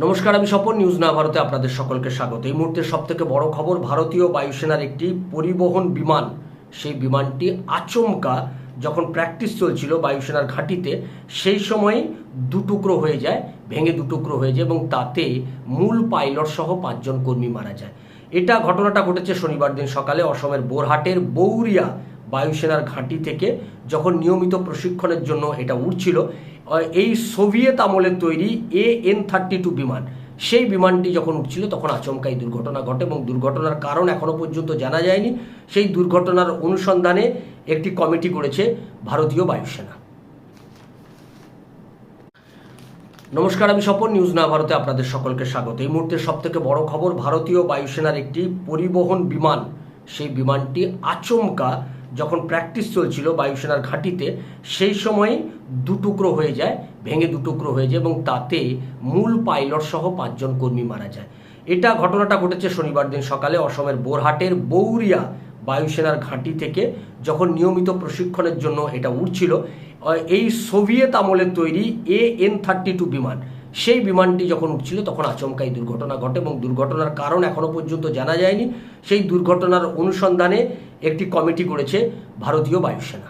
নমস্কার, আমি স্বপন। নিউজ না ভারতে আপনাদের সকলকে স্বাগত। এই মুহূর্তের সবথেকে বড় খবর, ভারতীয় বায়ুসেনার একটি পরিবহন বিমান, সেই বিমানটি আচমকা যখন প্র্যাকটিস চলছিল বায়ুসেনার ঘাঁটিতে, সেই সময় দুটুকরো হয়ে যায়, ভেঙে দুটুকরো হয়ে যায় এবং তাতে মূল পাইলট সহ 5 জন কর্মী মারা যায়। ঘটনাটা ঘটেছে শনিবার দিন সকালে অসমের বোরহাটের বৌরিয়া বায়ুসেনার ঘাঁটি থেকে যখন নিয়মিত প্রশিক্ষণের জন্য এটা উড়ছিল। এই সোভিয়েত আমলের তৈরি AN-32 বিমান, সেই বিমানটি যখন উঠছিল তখন আচমকা এই দুর্ঘটনা ঘটে এবং দুর্ঘটনার কারণ এখনো পর্যন্ত জানা যায়নি। সেই দুর্ঘটনার অনুসন্ধানে একটি কমিটি করেছে ভারতীয় বায়ুসেনা। নমস্কার, আমি স্বপন। নিউজ না ভারতে আপনাদের সকলকে স্বাগত। এই মুহূর্তের সবথেকে বড় খবর, ভারতীয় বায়ুসেনার একটি পরিবহন বিমান, সেই বিমানটি আচমকা যখন প্র্যাকটিস চলছিল বায়ুসেনার ঘাঁটিতে, সেই সময় দুটুকরো হয়ে যায়, ভেঙে দুটুকরো হয়ে যায় এবং তাতে মূল পাইলট সহ 5 জন কর্মী মারা যায়। ঘটনাটা ঘটেছে শনিবার দিন সকালে অসমের বোরহাটের বৌরিয়া বায়ুসেনার ঘাঁটি থেকে যখন নিয়মিত প্রশিক্ষণের জন্য এটা উড়ছিল। এই সোভিয়েত আমলের তৈরি AN-32 বিমান, সেই বিমানটি যখন উঠছিল তখন আচমকা এই দুর্ঘটনা ঘটে এবং দুর্ঘটনার কারণ এখনো পর্যন্ত জানা যায়নি। সেই দুর্ঘটনার অনুসন্ধানে একটি কমিটি করেছে ভারতীয় বায়ুসেনা।